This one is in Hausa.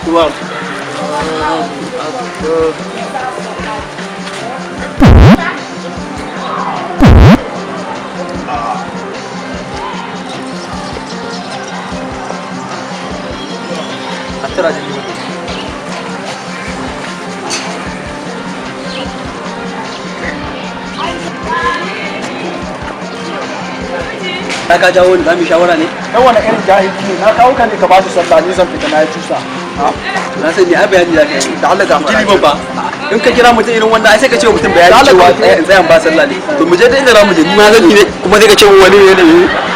Keluar. Atur aja dulu. Ka jawo ni zamu shawara ne? Dan wani irin jahilci ne na kawo ka ne ka ba su sallah ni zan fita na yi cusa. Na sani ai bayani da kai. Da Allah ga mu ba. In ka kira mutum irin wanda ai sai ka ce wa mutum bayani cewa in tsayan ba sallah ne. To mu je da inda za mu je ni ma zan yi ne kuma sai ka ce wani ne.